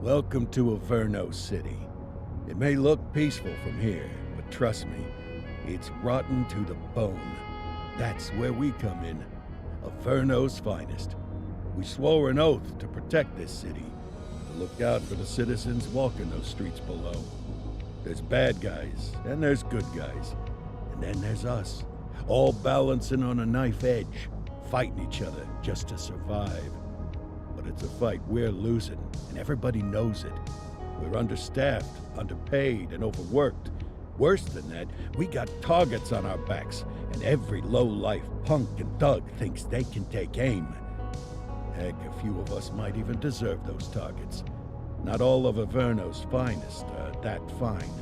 Welcome to Averno City. It may look peaceful from here, but trust me, it's rotten to the bone. That's where we come in. Averno's finest. We swore an oath to protect this city, to look out for the citizens walking those streets below. There's bad guys, and there's good guys. And then there's us, all balancing on a knife edge, fighting each other just to survive. But it's a fight we're losing, and everybody knows it. We're understaffed, underpaid, and overworked. Worse than that, we got targets on our backs, and every low-life punk and thug thinks they can take aim. Heck, a few of us might even deserve those targets. Not all of Averno's finest are that fine.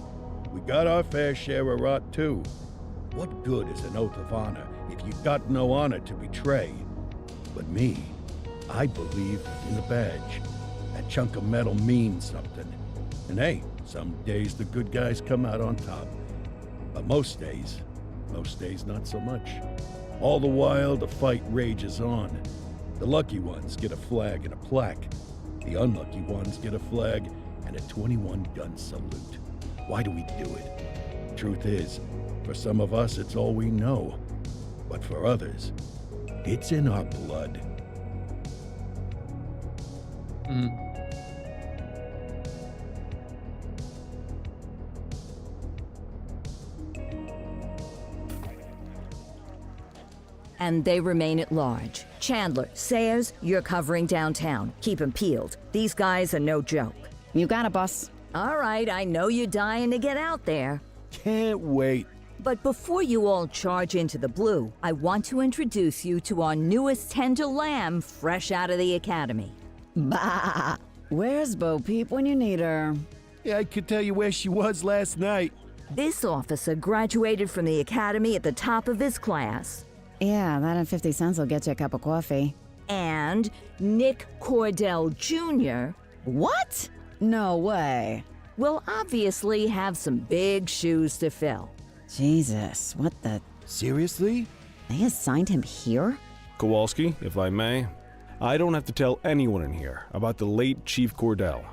We got our fair share of rot, too. What good is an oath of honor if you got no honor to betray? But me, I believe in the badge. That chunk of metal means something. And hey, some days the good guys come out on top. But most days not so much. All the while, the fight rages on. The lucky ones get a flag and a plaque. The unlucky ones get a flag and a 21-gun salute. Why do we do it? Truth is, for some of us, it's all we know. But for others, it's in our blood. And they remain at large. Chandler, Sayers, you're covering downtown. Keep 'em peeled. These guys are no joke. You got it, boss. All right, I know you're dying to get out there. Can't wait. But before you all charge into the blue, I want to introduce you to our newest tender lamb fresh out of the academy. Bah! Where's Bo Peep when you need her? Yeah, I could tell you where she was last night. This officer graduated from the academy at the top of his class. Yeah, that and 50 cents will get you a cup of coffee. And Nick Cordell Jr. What? No way. will obviously have some big shoes to fill. Jesus, what the... Seriously? They assigned him here? Kowalski, if I may, I don't have to tell anyone in here about the late Chief Cordell,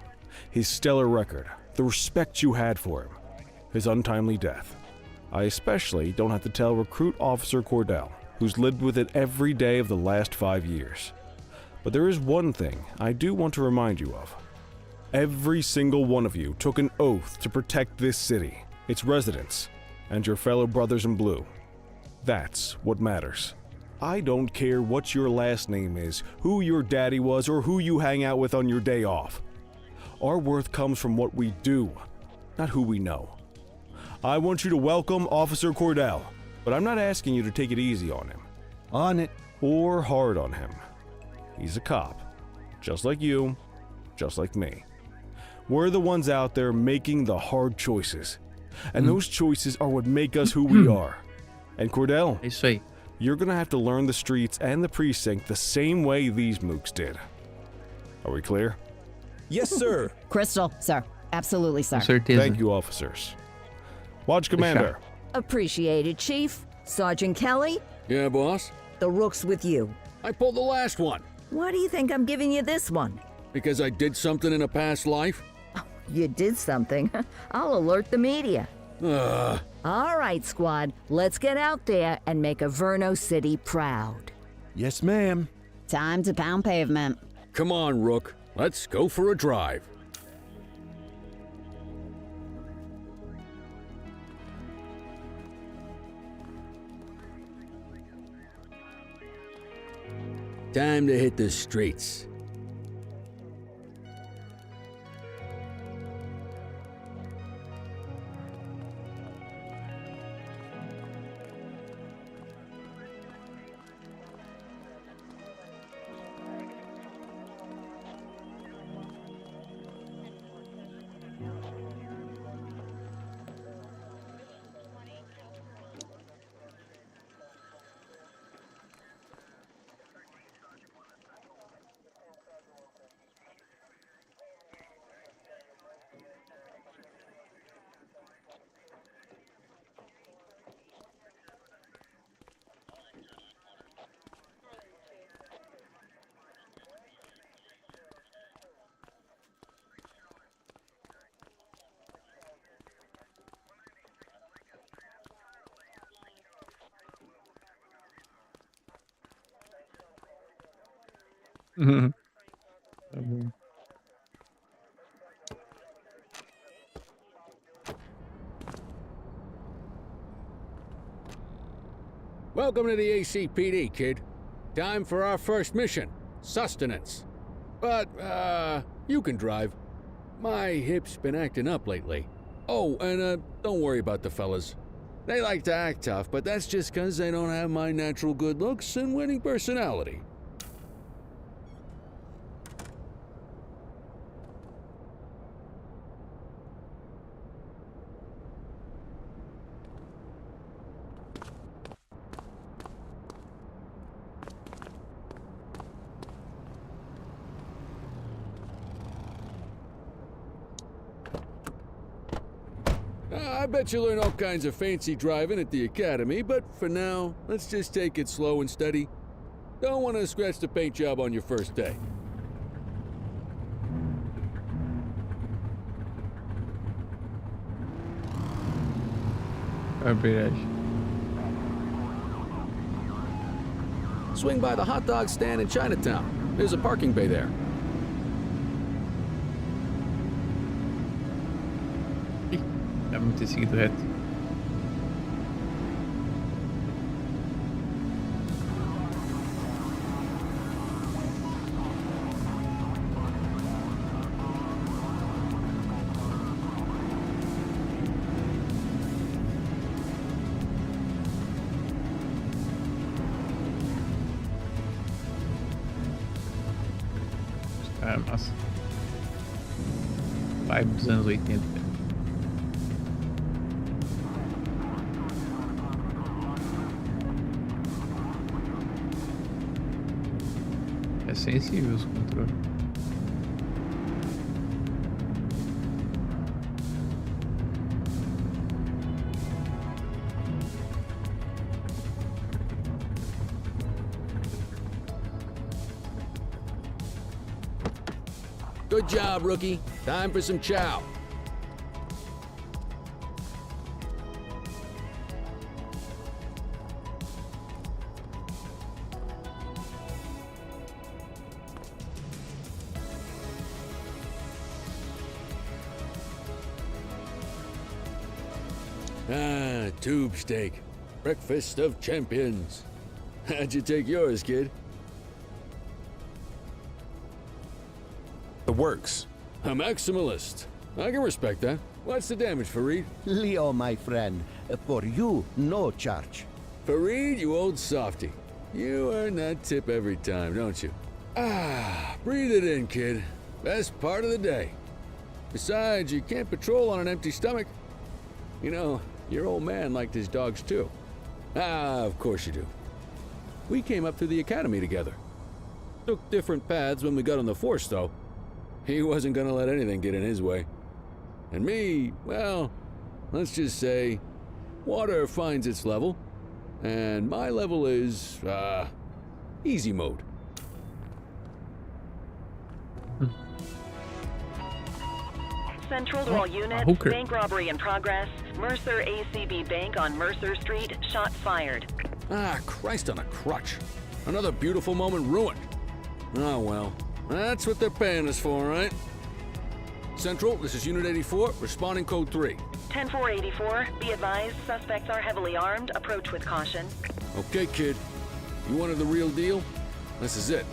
his stellar record, the respect you had for him, his untimely death. I especially don't have to tell Recruit Officer Cordell, who's lived with it every day of the last 5 years. But there is one thing I do want to remind you of. Every single one of you took an oath to protect this city, its residents, and your fellow brothers in blue. That's what matters. I don't care what your last name is, who your daddy was, or who you hang out with on your day off. Our worth comes from what we do, not who we know. I want you to welcome Officer Cordell, but I'm not asking you to take it easy on him. On it. Or hard on him. He's a cop, just like you, just like me. We're the ones out there making the hard choices. And those choices are what make us who we are. And Cordell, É isso aí. you're gonna have to learn the streets and the precinct the same way these mooks did. Are we clear? Yes, sir. Crystal, sir. Absolutely, sir. Com certeza. Thank you, officers. Watch Commander. Appreciated, Chief. Sergeant Kelly, Yeah, boss? the rook's with you. I pulled the last one. Why do you think I'm giving you this one? Because I did something in a past life? You did something. I'll alert the media. Ugh. All right, squad, let's get out there and make Averno City proud. Yes, ma'am. Time to pound pavement. Come on, Rook. Let's go for a drive. Time to hit the streets. Tá bom. Welcome to the ACPD, kid. Time for our first mission, sustenance. But, you can drive. My hip's been acting up lately. Oh, and, don't worry about the fellas. They like to act tough, but that's just 'cause they don't have my natural good looks and winning personality. I bet you learn all kinds of fancy driving at the academy, but for now, let's just take it slow and steady. Don't want to scratch the paint job on your first day. É verdade. Swing by the hot dog stand in Chinatown. There's a parking bay there. Ih, dá pra ter seguido reto. Ah, massa. Vibe dos anos 80. É sensível os controles. Good job, rookie. Time for some chow. Ah, tube steak. Breakfast of champions. How'd you take yours, kid? The works. A maximalist. I can respect that. What's the damage, Fareed? Leo, my friend, for you, no charge. Fareed, you old softy. You earn that tip every time, don't you? Ah, breathe it in, kid. Best part of the day. Besides, you can't patrol on an empty stomach. You know, your old man liked his dogs too. Ah, of course you do. We came up through the academy together. Took different paths when we got on the force, though. He wasn't gonna let anything get in his way. And me, well, let's just say, water finds its level, and my level is, easy mode. Central to all units, hooker. bank robbery in progress. Mercer ACB Bank on Mercer Street, shots fired. Ah, Christ on a crutch. Another beautiful moment ruined. Oh well, that's what they're paying us for, right? Central, this is Unit 84, responding code 3. 10-484, be advised, suspects are heavily armed, approach with caution. Okay, kid. You wanted the real deal? This is it.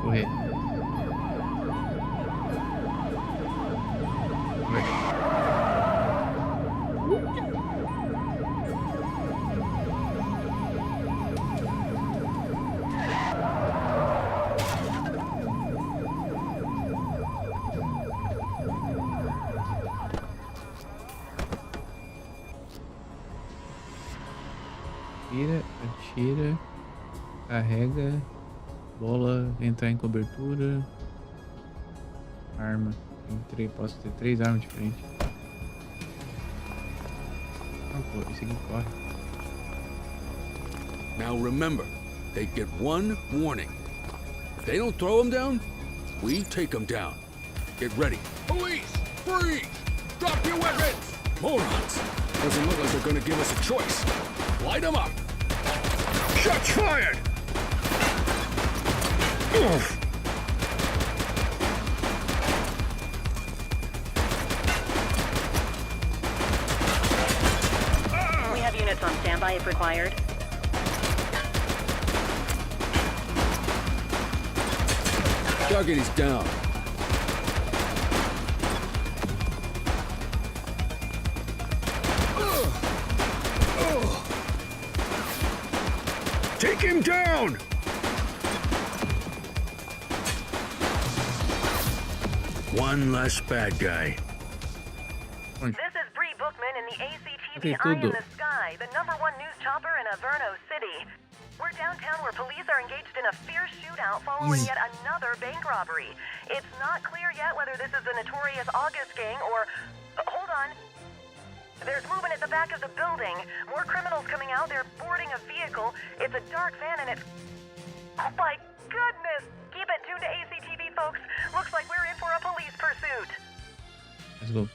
Correr. atira, carrega, bola, entrar em cobertura, arma. Posso ter 3 armas diferentes. Ah, pô, esse aqui corre. Now remember, they get one warning. If they don't throw them down, we take them down. Get ready. Police! Freeze! Drop your weapons! Morons! Doesn't look like they're gonna give us a choice. Light them up! Shots fired! Oof. We have units on standby if required. Target is down. Take him down! One less bad guy. This is Bree Bookman in the ACTV Okay, Eye in tudo. the Sky, the #1 news chopper in Averno City. We're downtown where police are engaged in a fierce shootout following yet another bank robbery. It's not clear yet whether this is the notorious August gang or... hold on. There's movement at the back of the building. More criminals coming out. They're boarding a vehicle. It's a dark van and it's... oh my goodness! Keep it tuned to ACTV, folks. Looks like we're in for a police pursuit. Let's go.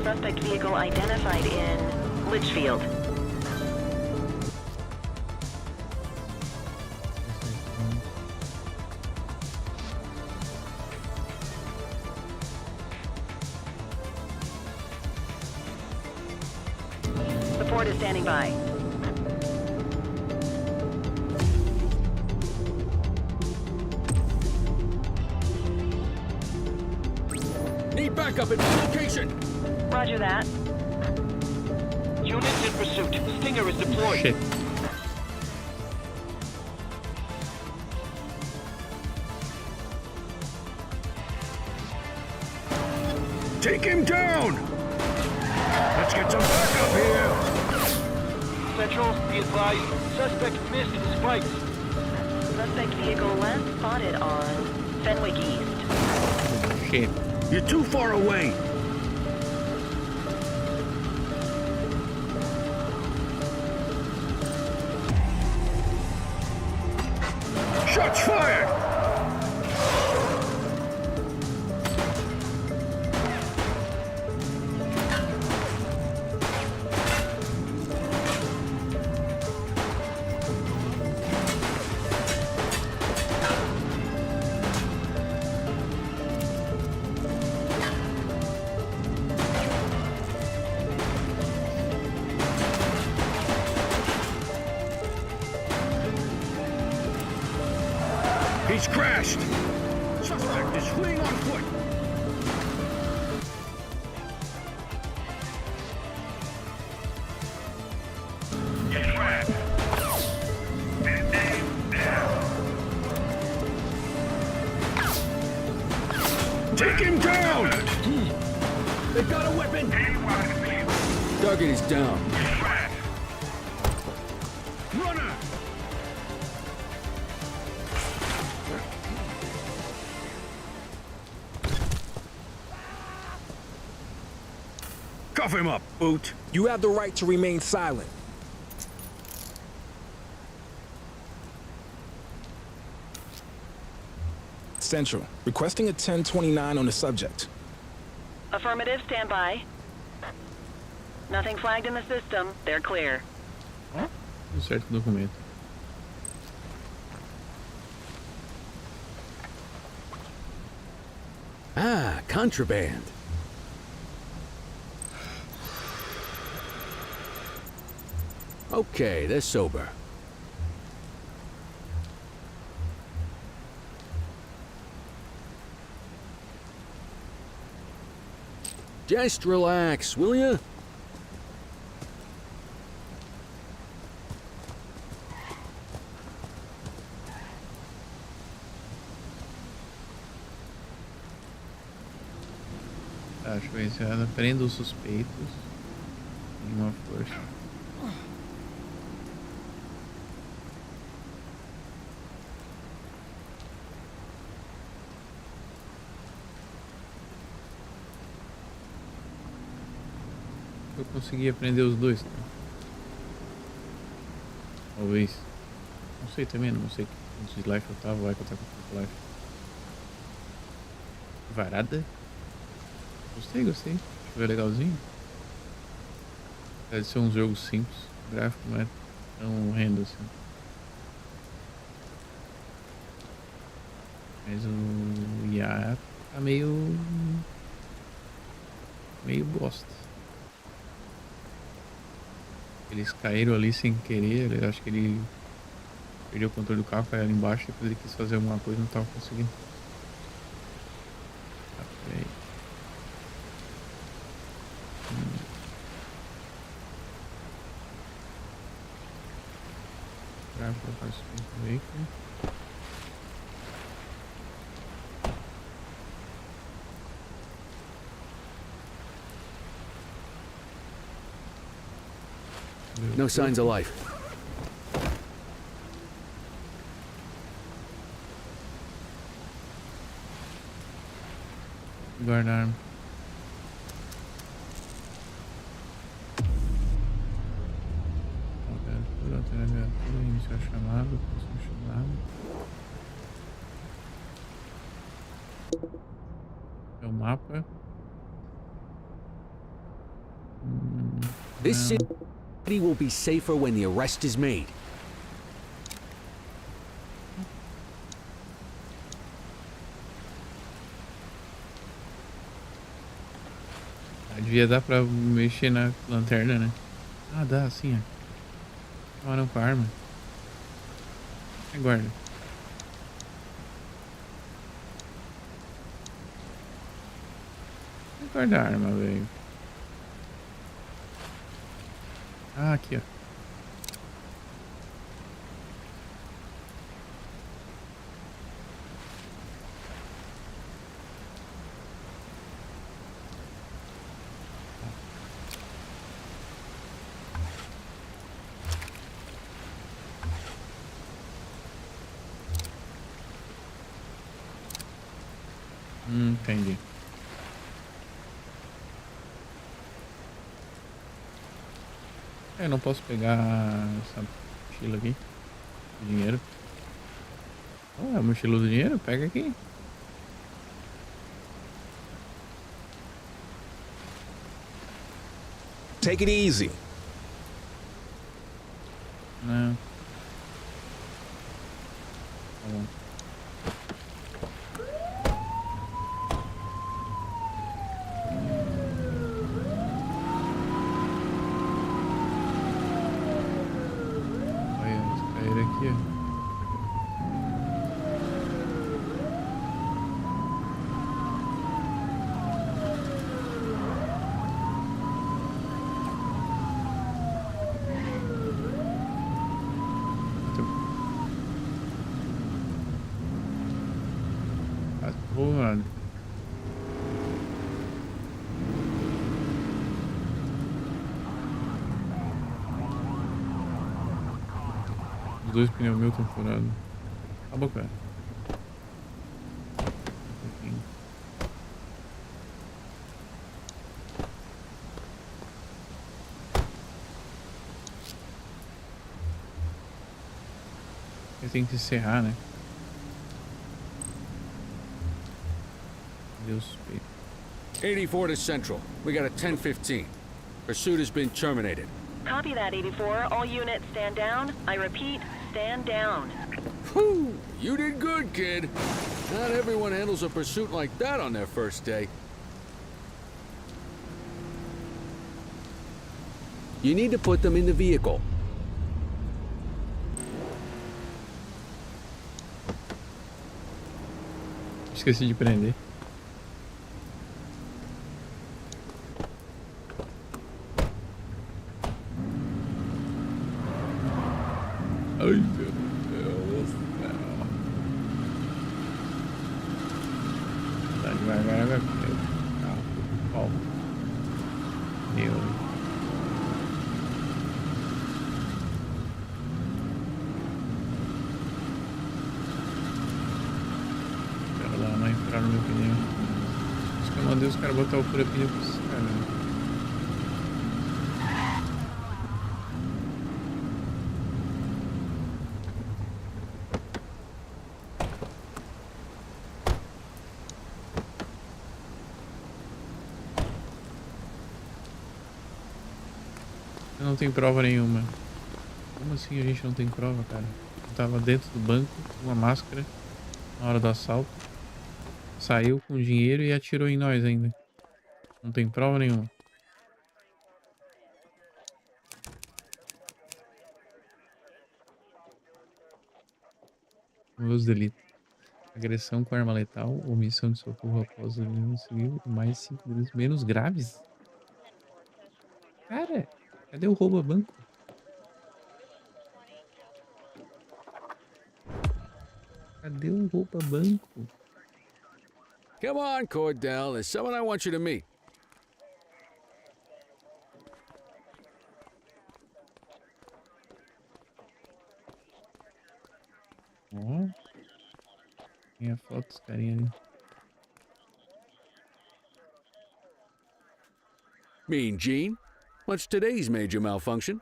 Suspect vehicle identified in Litchfield. Support is standing by. Need backup at my location. Roger that. Units in pursuit. Stinger is deployed. Shit. Take him down! Let's get some backup here! Central, be advised. Suspect missed his spikes. Suspect vehicle last spotted on Fenwick East. Shit. You're too far away! Shots fired! He's crashed! Suspect is fleeing on foot! Get trapped! Take him down! They've got a weapon! Target is down. Runner! Cuff him up, Boot. You have the right to remain silent. Central, requesting a 1029 on the subject. Affirmative, stand by. Nothing flagged in the system. They're clear. Tudo certo com o documento. Ah, contraband. Okay, they're sober. Just relax, will ya? Tá, deixa eu ver se ela prenda os suspeitos. Tem uma força. Eu conseguia prender os dois, tá? Talvez. Não sei também, não sei quantos de life eu tava, vai que eu tava com quanto life. Varada? Gostei. Deixa eu ver, legalzinho. Deve ser um jogo simples. O gráfico não é tão horrendo assim. Mas o IA tá meio bosta. Eles caíram ali sem querer. Eu acho que ele perdeu o controle do carro, caiu ali embaixo. Depois ele quis fazer alguma coisa e não tava conseguindo. Tá, peraí. Para o veículo. No signs of life. Guarda a arma. Iniciar chamado, próximo chamado. É o mapa. This city will be safer when the arrest is made. Devia dar pra mexer na lanterna, né? Ah, dá, sim, ó. Chamaram com a arma. Guarda. Guarda a arma, velho. Ah, aqui, ó. Entendi. Eu não posso pegar essa mochila aqui. Dinheiro. Oh, é a mochila do dinheiro? Pega aqui. Take it easy. Não. Tá bom. Mano. Os dois pneus meus estão furados. Tá bom, cara. Ele tem que encerrar, né? Deus. 84 to Central. We got a 10:15. Pursuit has been terminated. Copy that, 84. All units stand down. I repeat, stand down. Whew! You did good, kid. Not everyone handles a pursuit like that on their first day. You need to put them in the vehicle. Esqueci de prender. Ai, meu Deus do céu. Tá devagar, vai. Calma. Qual? Eu. Pera lá, não entrar no meu pneu. Acho que eu mandei os caras botar o fura-pneu pra esses caras. Eu não tenho prova nenhuma. Como assim a gente não tem prova, cara? Eu tava dentro do banco com uma máscara na hora do assalto. Saiu com dinheiro e atirou em nós ainda. Não tem prova nenhuma. Meus delitos. Agressão com arma letal, omissão de socorro após o dano civil e mais 5 delitos menos graves. Cara, cadê o roubo a banco? Cadê o roubo a banco? Come on, Cordell. There's someone I want you to meet. Ó. Tem a foto dos carinha ali. Mean Gene? What's today's major malfunction?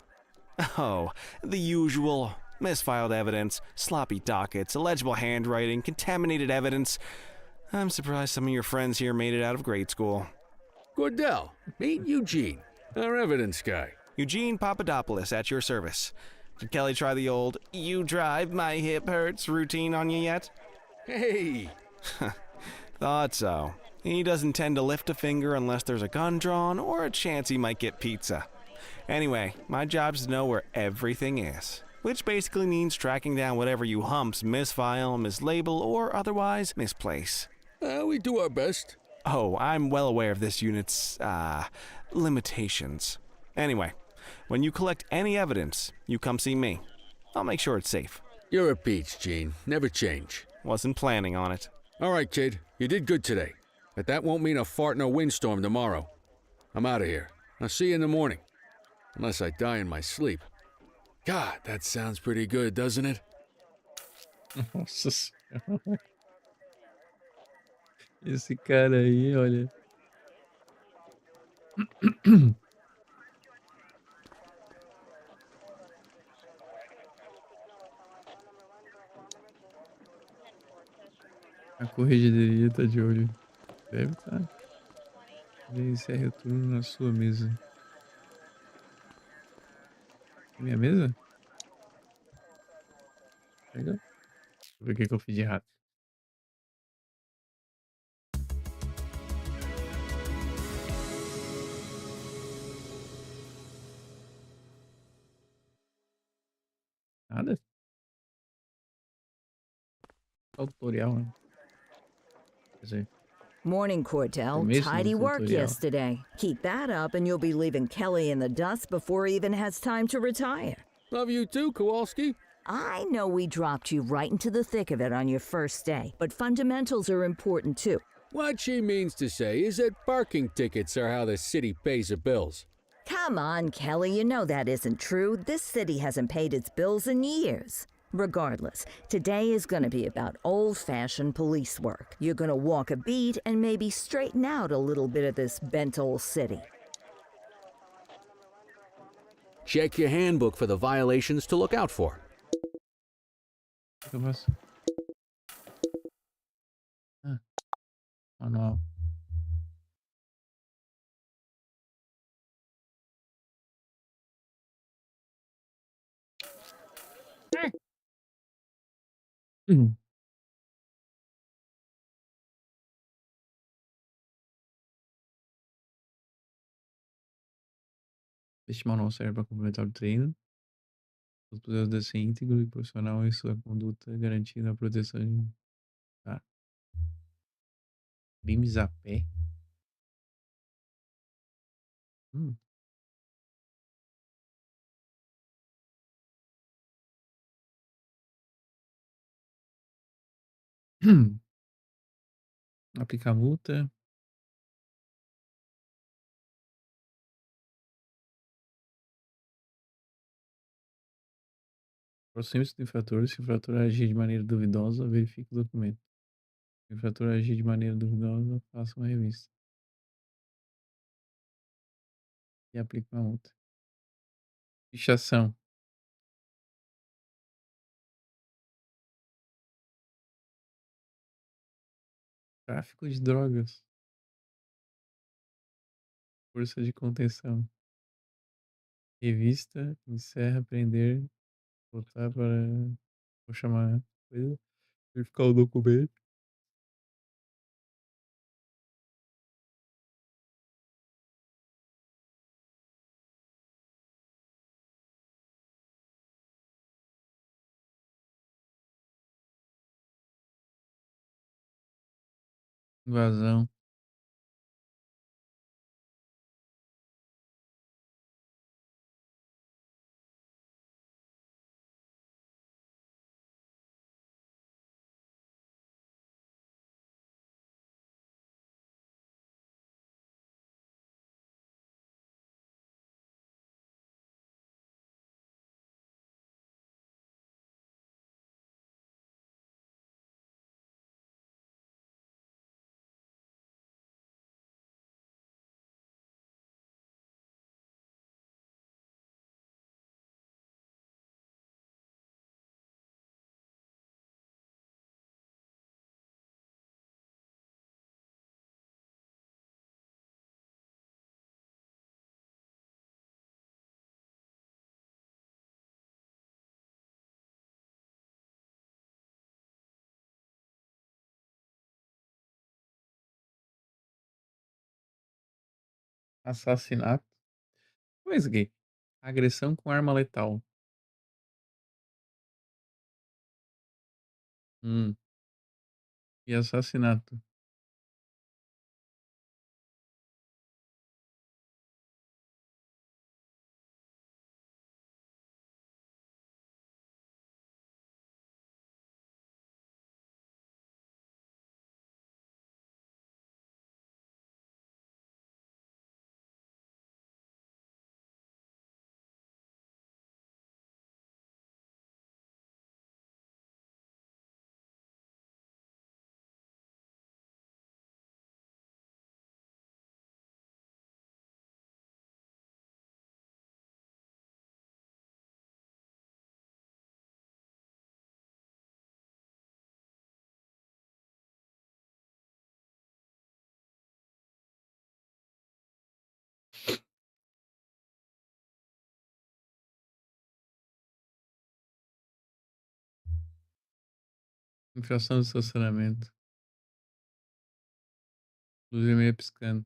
Oh, the usual. Misfiled evidence, sloppy dockets, illegible handwriting, contaminated evidence. I'm surprised some of your friends here made it out of grade school. Cordell, meet Eugene, our evidence guy. Eugene Papadopoulos at your service. Did Kelly try the old "you drive, my hip hurts" routine on you yet? Hey! Thought so. He doesn't tend to lift a finger unless there's a gun drawn or a chance he might get pizza. Anyway, my job's to know where everything is, which basically means tracking down whatever you humps misfile, mislabel, or otherwise misplace. We do our best. Oh, I'm well aware of this unit's, limitations. Anyway, when you collect any evidence, you come see me. I'll make sure it's safe. You're a peach, Gene. Never change. Wasn't planning on it. All right, kid. You did good today. But that won't mean a fart in a windstorm tomorrow. I'm out of here. I'll see you in the morning. Unless I die in my sleep. God, that sounds pretty good, doesn't it? Nossa senhora. Esse cara aí, olha. A corregedoria tá de olho. Deve estar. Esse é retorno na sua mesa. É minha mesa? Pega. Deixa eu ver o que eu fiz de errado. Nada? Só o tutorial, né? Quer dizer, Morning, Cordell. Permission Tidy work tutorial. yesterday. Keep that up and you'll be leaving Kelly in the dust before he even has time to retire. Love you too, Kowalski. I know we dropped you right into the thick of it on your first day, but fundamentals are important too. What she means to say is that parking tickets are how the city pays the bills. Come on, Kelly, you know that isn't true. This city hasn't paid its bills in years. Regardless, today is going to be about old-fashioned police work. You're going to walk a beat and maybe straighten out a little bit of this bent old city. Check your handbook for the violations to look out for. O que eu faço? Ah, manual. Hum. Este manual serve para complementar o treino. Os poderes deve ser íntegro e profissional em sua conduta, garantindo a proteção de... Tá. Crimes a pé. Hum. Aplicar multa. Aproxime-se do infrator. Se o infrator agir de maneira duvidosa, verifique o documento. Se o infrator agir de maneira duvidosa, faça uma revista e aplique uma multa. Fichação. Tráfico de drogas. Força de contenção. Revista, encerra, prender, voltar para. Vou chamar coisa. Verificar o documento. Invasão. Assassinato. Pois gay. Agressão com arma letal. Hum. E assassinato. Infração do estacionamento. Luz vermelha piscando.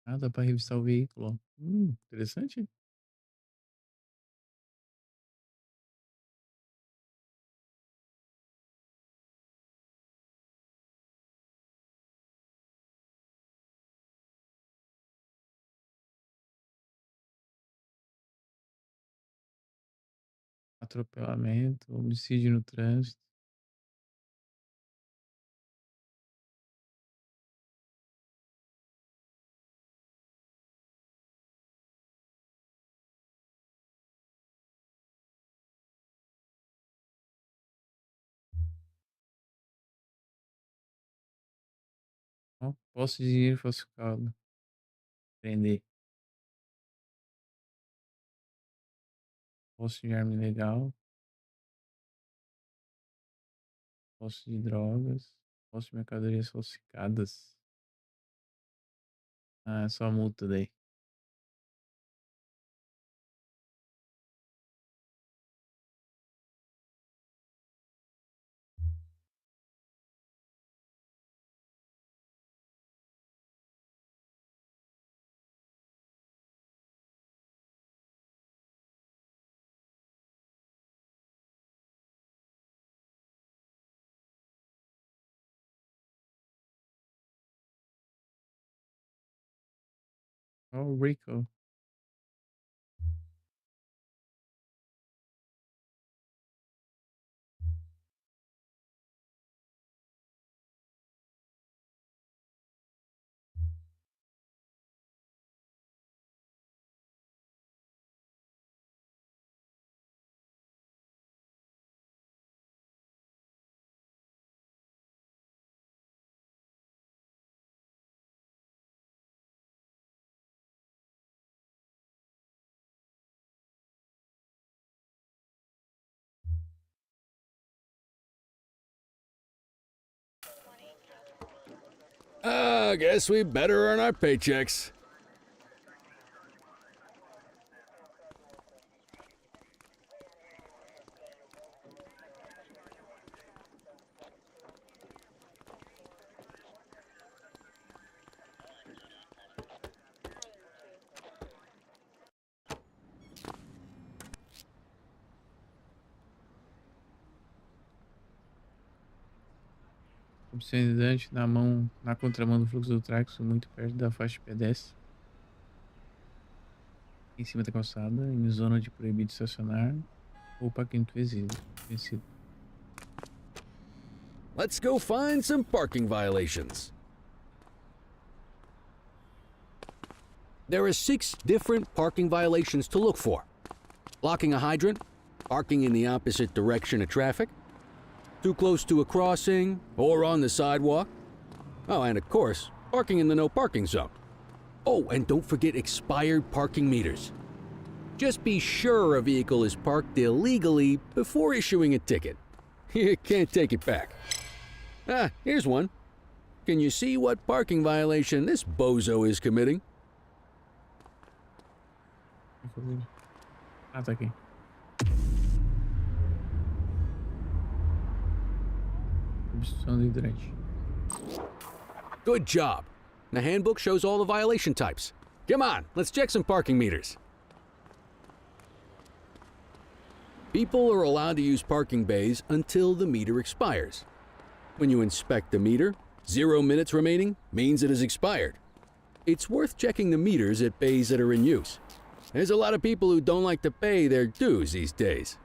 Ah, dá pra revistar o veículo. Interessante. Atropelamento, homicídio no trânsito. Ó, posse de dinheiro falsificado. Prender. Posse de arma ilegal. Posse de drogas. Posse de mercadorias falsificadas. Ah, é só a multa daí. Oh, Rico. I guess we better earn our paychecks. Obscenidade na contramão do fluxo do tráfego, muito perto da faixa de pedestre. Em cima da calçada, em zona de proibido estacionar ou parquímetro vencido. Let's go find some parking violations. There are 6 different parking violations to look for. Blocking a hydrant, parking in the opposite direction of traffic, too close to a crossing or on the sidewalk. Oh, and of course, parking in the no parking zone. Oh, and don't forget expired parking meters. Just be sure a vehicle is parked illegally before issuing a ticket. You can't take it back. Ah, here's one. Can you see what parking violation this bozo is committing? Ah, tá aqui. Obstrução do hidrante. Good job. The handbook shows all the violation types. Come on, let's check some parking meters. People are allowed to use parking bays until the meter expires. When you inspect the meter, 0 minutes remaining means it has expired. It's worth checking the meters at bays that are in use. There's a lot of people who don't like to pay their dues these days.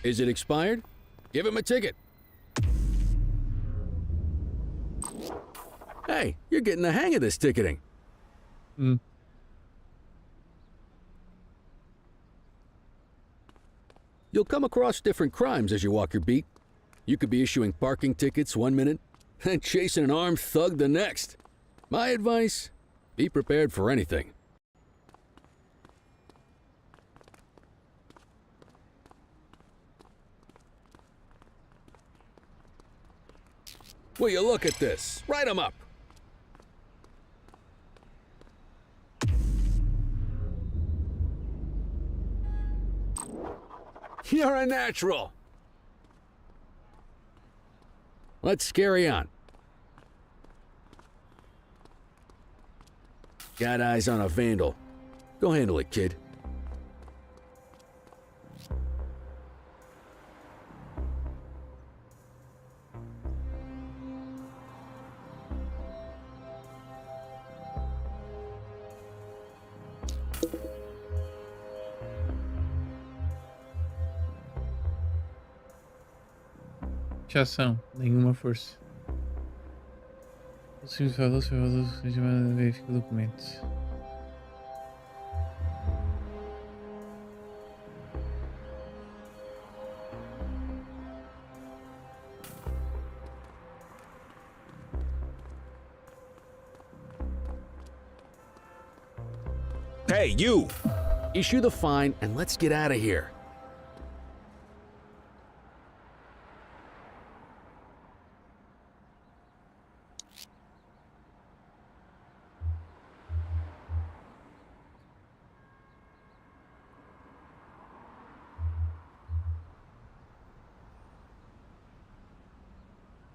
Is it expired? Give him a ticket. Hey, you're getting the hang of this ticketing. You'll come across different crimes as you walk your beat. You could be issuing parking tickets 1 minute and chasing an armed thug the next. My advice, be prepared for anything. Will you look at this? Write 'em up. You're a natural. Let's carry on. Got eyes on a vandal. Go handle it, kid. Ação, nenhuma força. O significador verifica documentos. Hey, you! Issue the fine and let's get out of here.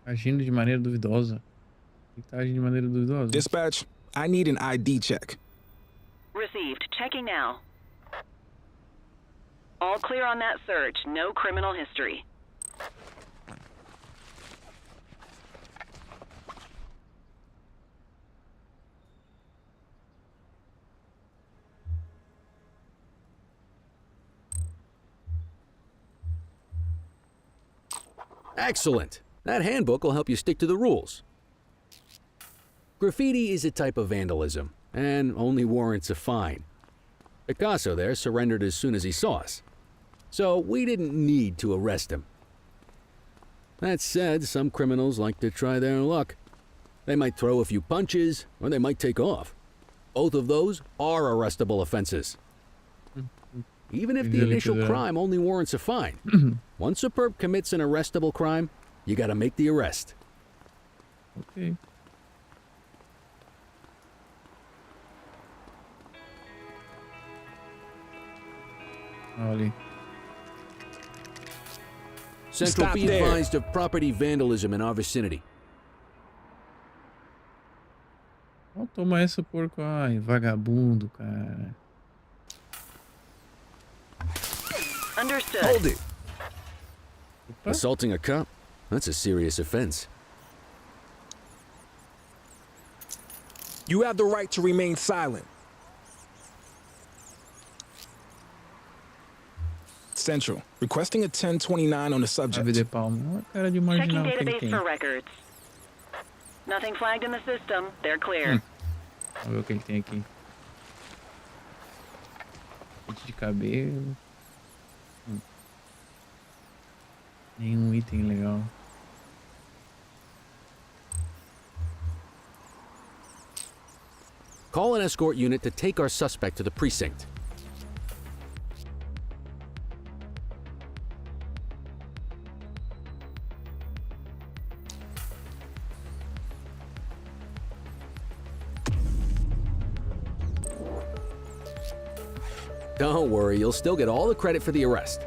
Agindo de maneira duvidosa. Ele tá agindo de maneira duvidosa. Dispatch, I need an ID check. Received. Checking now. All clear on that search. No criminal history. Excellent. That handbook will help you stick to the rules. Graffiti is a type of vandalism, and only warrants a fine. Picasso there surrendered as soon as he saw us, so we didn't need to arrest him. That said, some criminals like to try their luck. They might throw a few punches, or they might take off. Both of those are arrestable offenses. Even if the initial crime only warrants a fine, once a perp commits an arrestable crime, you gotta make the arrest. Ok. Olha. Central, be advised of property vandalism in our vicinity. Ó, toma essa, porco. Ai, vagabundo, cara. Understood. Hold it. Opa. Assaulting a cop? That's a serious offense. You have the right to remain silent. Central, requesting a 1029 on the subject. Ave de palma. Uma cara de Checking marginal que ele database tem. for records. Nothing flagged in the system. They're clear. Vamos ver o que ele tem aqui. Kit de cabelo. Nenhum item legal. Call an escort unit to take our suspect to the precinct. Don't worry, you'll still get all the credit for the arrest.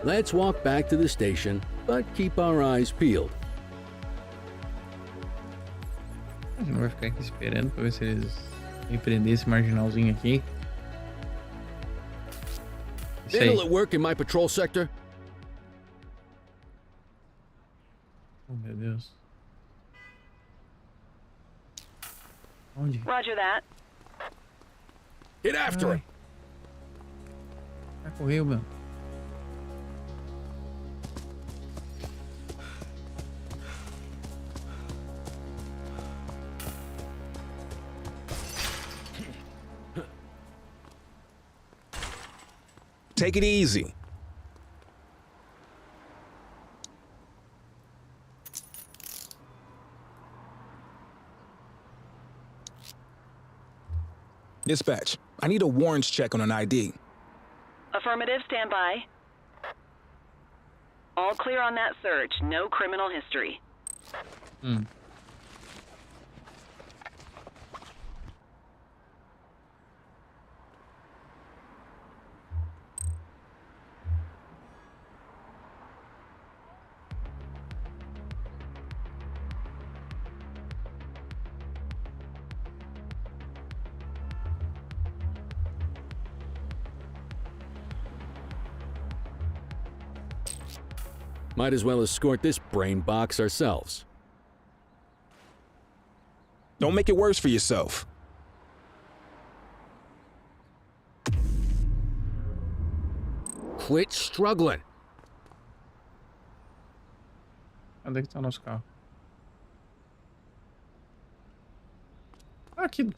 Let's walk back to the station, but keep our eyes peeled. A gente não vai ficar aqui esperando pra ver se eles vêm prender esse marginalzinho aqui. Isso aí. Vandal at work in my patrol sector? Oh, meu Deus. Onde? Roger that. Get after him! Já correu, meu. Take it easy. Dispatch, I need a warrants check on an ID. Affirmative, stand by. All clear on that search. No criminal history. Might as well escort this brain box ourselves. Don't make it worse for yourself. Quit struggling. Onde é que tá o nosso carro? Aqui.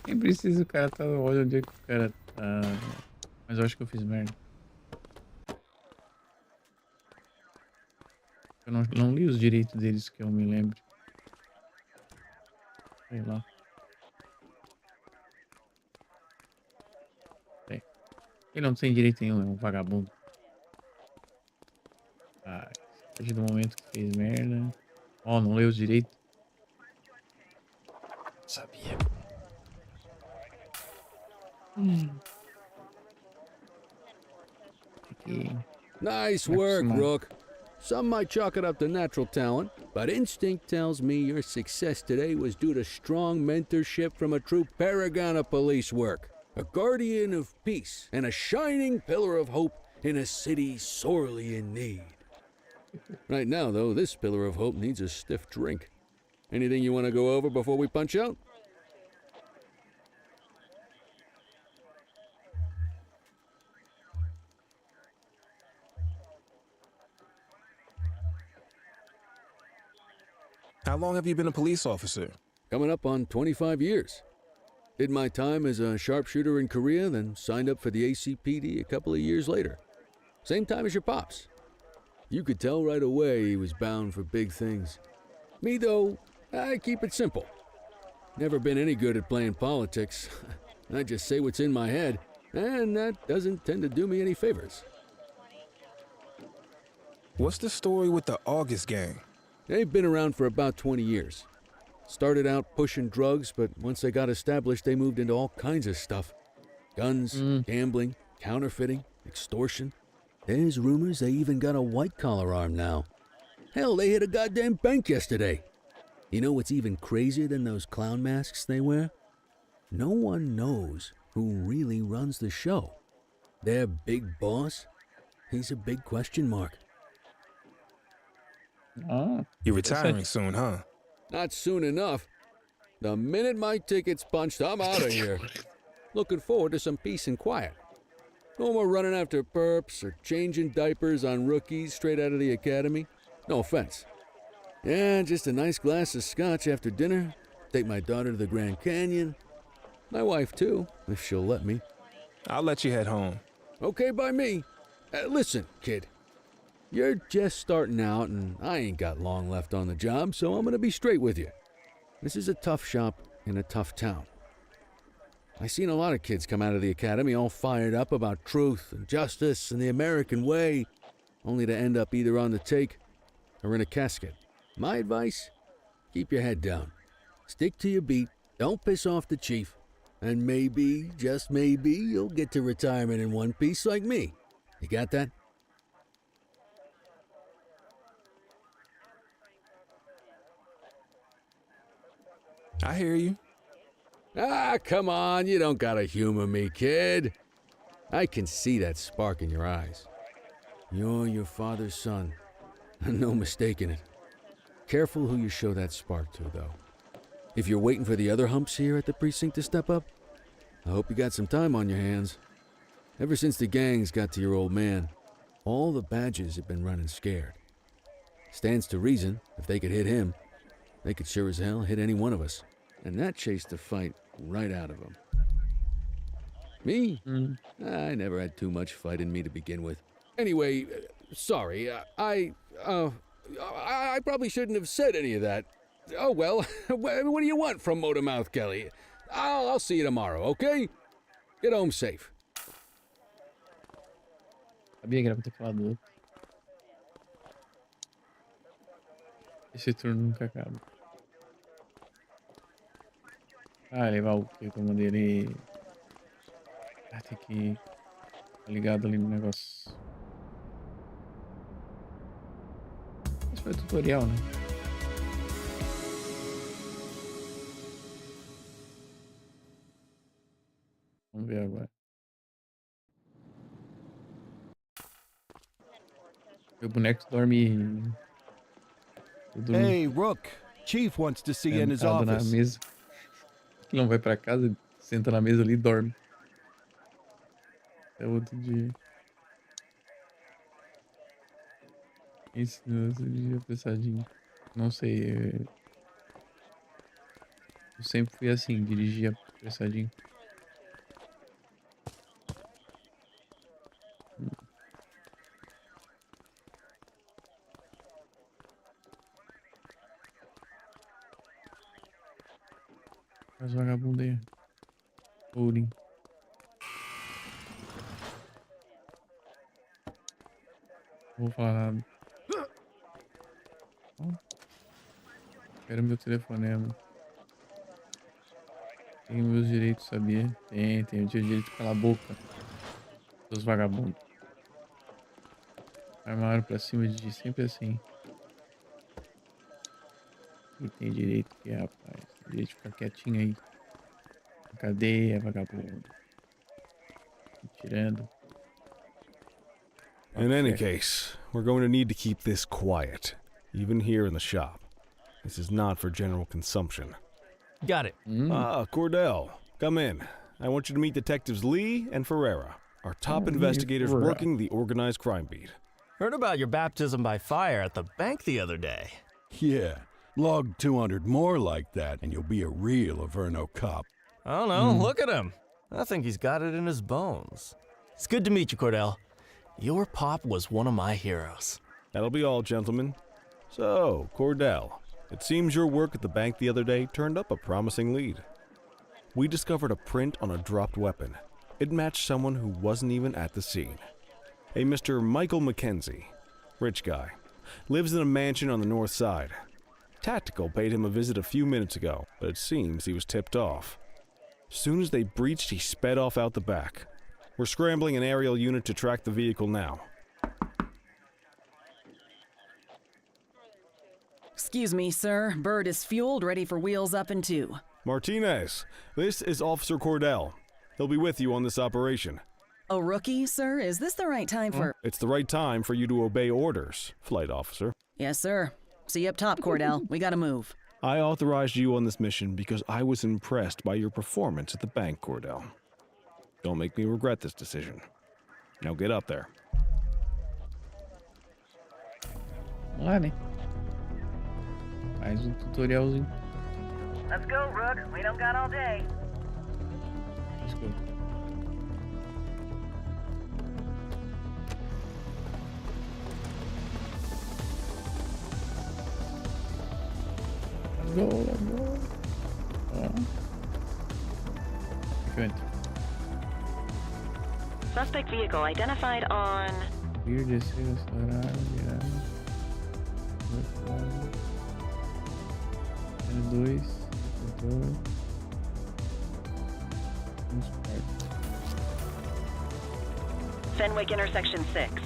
Nem precisa o cara tá. Olha onde é que o cara tá. Mas eu acho que eu fiz merda. Eu não li os direitos deles que eu me lembro. Sei lá. Ele não tem direito nenhum, é um vagabundo. Ah, a partir do momento que fez merda. Ó, não leu os direitos. Sabia. Aqui. Nice work, Rook. Some might chalk it up to natural talent, but instinct tells me your success today was due to strong mentorship from a true paragon of police work. A guardian of peace and a shining pillar of hope in a city sorely in need. Right now, though, this pillar of hope needs a stiff drink. Anything you want to go over before we punch out? How long have you been a police officer? Coming up on 25 years. Did my time as a sharpshooter in Korea, then signed up for the ACPD a couple of years later. Same time as your pops. You could tell right away he was bound for big things. Me, though, I keep it simple. Never been any good at playing politics. I just say what's in my head, and that doesn't tend to do me any favors. What's the story with the August gang? They've been around for about 20 years. Started out pushing drugs, but once they got established, they moved into all kinds of stuff. Guns, gambling, counterfeiting, extortion. There's rumors they even got a white-collar arm now. Hell, they hit a goddamn bank yesterday. You know what's even crazier than those clown masks they wear? No one knows who really runs the show. Their big boss, he's a big question mark. You're retiring soon, huh? Not soon enough. The minute my ticket's punched, I'm out of here. Looking forward to some peace and quiet. No more running after perps or changing diapers on rookies straight out of the academy. No offense. Yeah, just a nice glass of scotch after dinner. Take my daughter to the Grand Canyon. My wife, too, if she'll let me. I'll let you head home. Okay by me. Listen, kid. You're just starting out, and I ain't got long left on the job, so I'm gonna be straight with you. This is a tough shop in a tough town. I seen a lot of kids come out of the academy all fired up about truth and justice and the American way, only to end up either on the take or in a casket. My advice? Keep your head down. Stick to your beat, don't piss off the chief, and maybe, just maybe, you'll get to retirement in one piece like me. You got that? I hear you. Ah, come on, you don't gotta humor me, kid. I can see that spark in your eyes. You're your father's son. No mistaking it. Careful who you show that spark to, though. If you're waiting for the other humps here at the precinct to step up, I hope you got some time on your hands. Ever since the gangs got to your old man, all the badges have been running scared. Stands to reason, if they could hit him, they could sure as hell hit any one of us. And that chased the fight right out of him. Me? I never had too much fight in me to begin with. Anyway, sorry, I probably shouldn't have said any of that. Oh well, what do you want from Motormouth Kelly? I'll see you tomorrow, okay? Get home safe. Sabia que era pra ter falado do outro. Esse turno nunca acaba. Ah, levar o que? Como dele. Ah, tem que tá ligado ali no negócio. Esse foi o tutorial, né? Vamos ver agora. Meu boneco dorme. Hey, Rook. Chief wants to see you in his Sentado na office. mesa. Ele não vai pra casa, senta na mesa ali e dorme. É outro dia. Ensinou esse dia apressadinho. Não sei. Eu sempre fui assim, dirigia apressadinho. Faz vagabundo aí. Ourin. Não vou falar nada. Quero meu telefonema. Tenho meus direitos, sabia? Tenho o direito de calar a boca. Dos vagabundos. Armaram pra cima de sempre assim. E tem direito que, rapaz. Tem direito de ficar quietinho aí. Na cadeia, vagabundo. tirando. In any case, we're going to need to keep this quiet, even here in the shop. This is not for general consumption. Got it. Ah, Cordell, come in. I want you to meet Detectives Lee and Ferreira, our top investigators working the organized crime beat. Heard about your baptism by fire at the bank the other day. Yeah, log 200 more like that, and you'll be a real Averno cop. I don't know, look at him. I think he's got it in his bones. It's good to meet you, Cordell. Your pop was one of my heroes. That'll be all, gentlemen. So, Cordell, it seems your work at the bank the other day turned up a promising lead. We discovered a print on a dropped weapon. It matched someone who wasn't even at the scene. A Mr. Michael McKenzie, rich guy, lives in a mansion on the north side. Tactical paid him a visit a few minutes ago, but it seems he was tipped off. Soon as they breached, he sped off out the back. We're scrambling an aerial unit to track the vehicle now. Excuse me, sir. Bird is fueled, ready for wheels up in 2. Martinez, this is Officer Cordell. He'll be with you on this operation. A rookie, sir? Is this the right time for... It's the right time for you to obey orders, flight officer. Yes, sir. See you up top, Cordell. We gotta move. I authorized you on this mission because I was impressed by your performance at the bank, Cordell. Don't make me regret this decision. Now get up there. Vamos lá, né? Mais tutorialzinho. Let's go, Rook. We don't got all day. Let's go. Let's go. Good. Suspect vehicle identified on... Vir, descer, acelerar, virar. L2, motor. Fenwick intersection 6.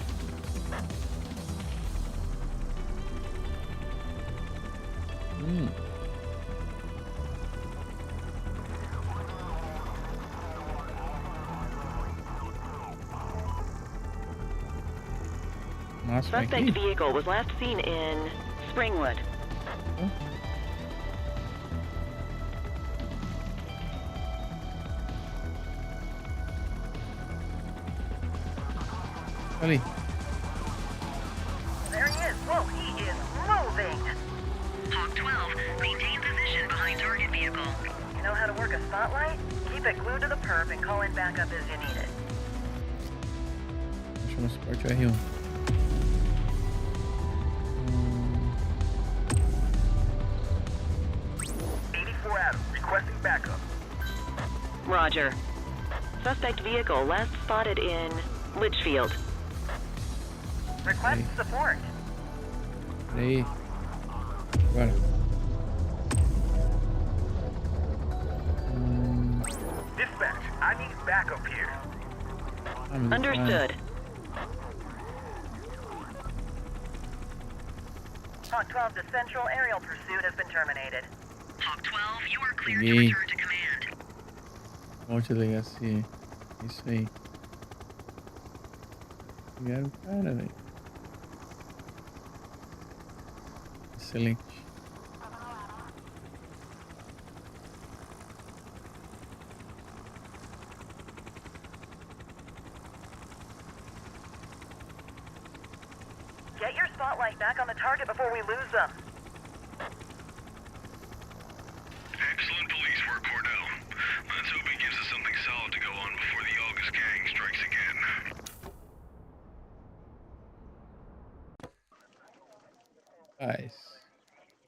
Suspect vehicle was last seen in Springwood. Ali. There he is. Whoa, he is moving. Hawk 12, maintain position behind target vehicle. You know how to work a spotlight? Keep it glued to the perp and call in backup as you need it. Chama suporte R1. 84 Adam, requesting backup. Roger. Suspect vehicle last spotted in Litchfield. Request support. Aí. Bora. Dispatch, I need backup here. Understood. Hawk 12 to Central, aerial pursuit has been terminated. Hawk 12, you are cleared to to return to command. Monte de delegacia. Isso aí. Pegaram o cara, velho. Excelente. Get your spotlight back on the target before we lose them. Excellent police work, Cordell. Let's hope he gives us something solid to go on before the August gang strikes again. Nice.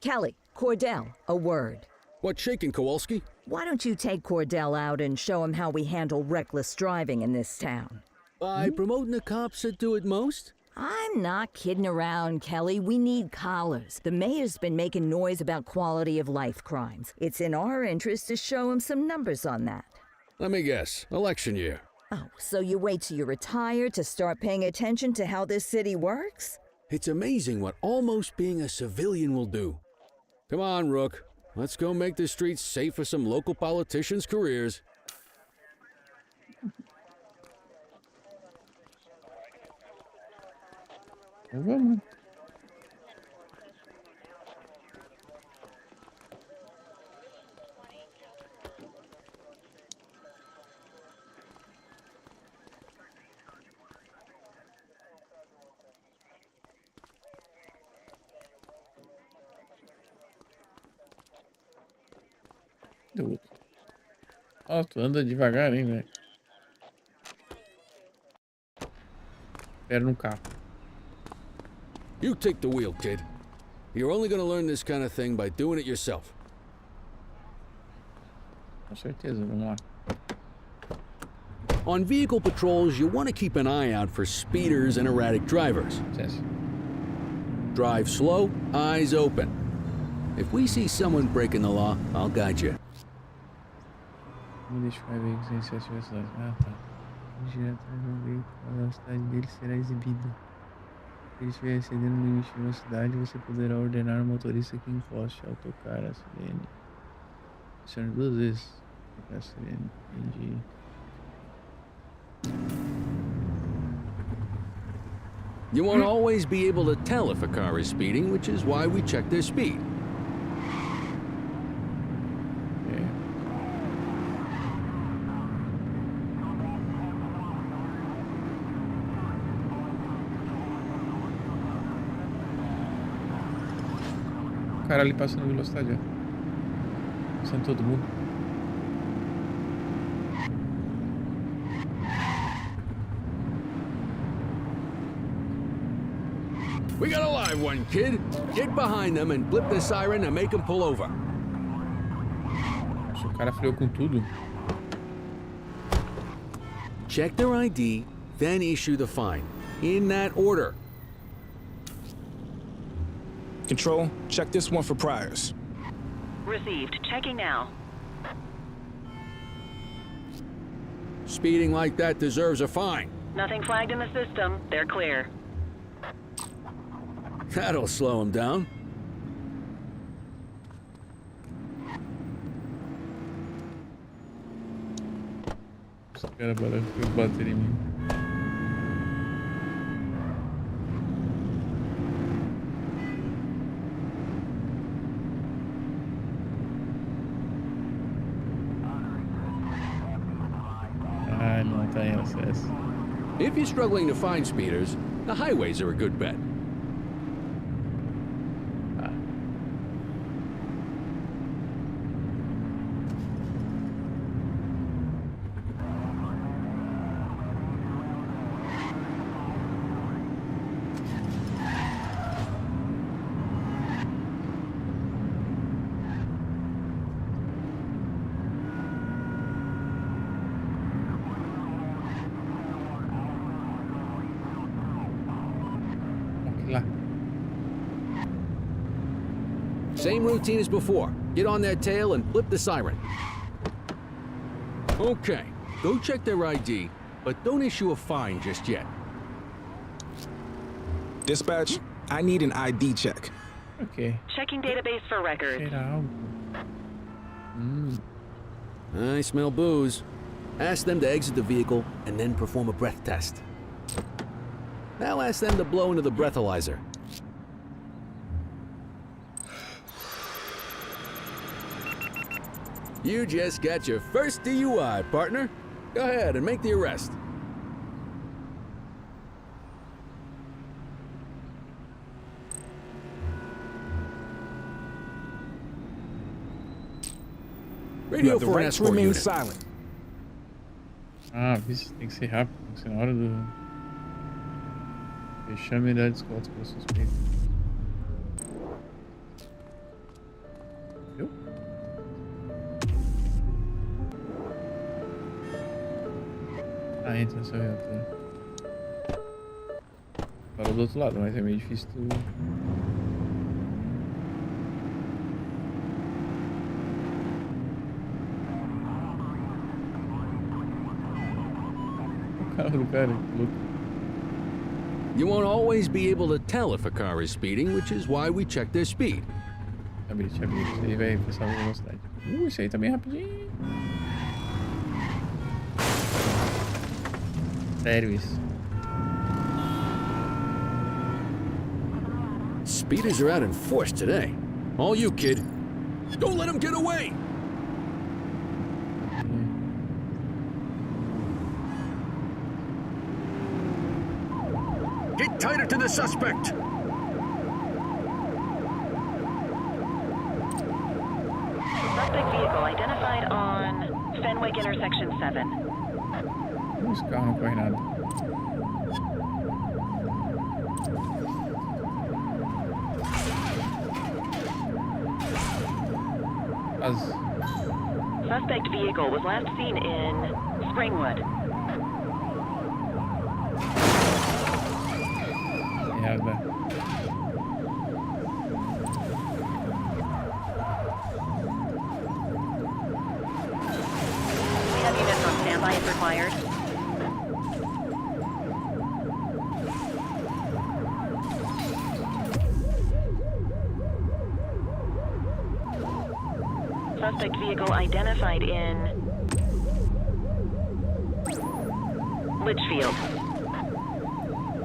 Kelly, Cordell, a word. What's shaking, Kowalski? Why don't you take Cordell out and show him how we handle reckless driving in this town? By promoting the cops that do it most? I'm not kidding around, Kelly. We need collars. The mayor's been making noise about quality of life crimes. It's in our interest to show him some numbers on that. Let me guess. Election year. Oh, so you wait till you're retired to start paying attention to how this city works? It's amazing what almost being a civilian will do. Come on, Rook. Let's go make the streets safe for some local politicians' careers. Vamos. Ó, tu anda devagar, hein, velho. Espera no carro. You take the wheel, kid. You're only gonna learn this kind of thing by doing it yourself. Com certeza, vamos lá. On vehicle patrols, you want to keep an eye out for speeders and erratic drivers. Yes. Drive slow, eyes open. If we see someone breaking the law, I'll guide you. Vamos identificar veículos em excesso de velocidade. Ah, tá. Direto no veículo, a velocidade dele será exibida. Se ele estiver excedendo o limite de velocidade, você poderá ordenar ao motorista que encoste ao tocar a sirene. Acione 2 vezes. Tocar a sirene. Entendi. You won't always be able to tell if a car is speeding, which is why we check their speed. O cara ali passando velocidade, ó. Passando todo mundo. We got a live one, kid. Get behind them and blip the siren to make them pull over. Nossa, o cara freou com tudo. Check their ID, then issue the fine. In that order. Control, check this one for priors. Received. Checking now. Speeding like that deserves a fine. Nothing flagged in the system. They're clear. That'll slow him down. Os caras bateram em mim. Ah, não tá em acesso. If you're struggling to find speeders, the highways are a good bet. Same routine as before. Get on their tail and flip the siren. Okay, go check their ID, but don't issue a fine just yet. Dispatch, I need an ID check. Okay. Checking database for records. Será algo? I smell booze. Ask them to exit the vehicle and then perform a breath test. Now ask them to blow into the breathalyzer. You just got your first DUI, partner. Go ahead and make the arrest. Radio You have the for an right to escort remain unit. silent. Ah, vixe, tem que ser rápido, tem que ser na hora do... Fechame e dar desconto para o suspeito. Viu? Ah, entra nessa viatura. Parou do outro lado, mas é meio difícil tu... O carro do cara, que louco. You won't always be able to tell if a car is speeding, which is why we check their speed. Abrir. Isso aí vai passar a velocidade. Isso aí tá bem rapidinho. Sério isso. speeders are out in force today. All you, kid. Don't let him get away! Get tighter to the suspect! Suspect vehicle identified on Fenwick intersection 7. Esse carro não corre nada. Suspect vehicle was last seen in Springwood. Merda. We have units on standby if required. Suspect vehicle identified in Litchfield.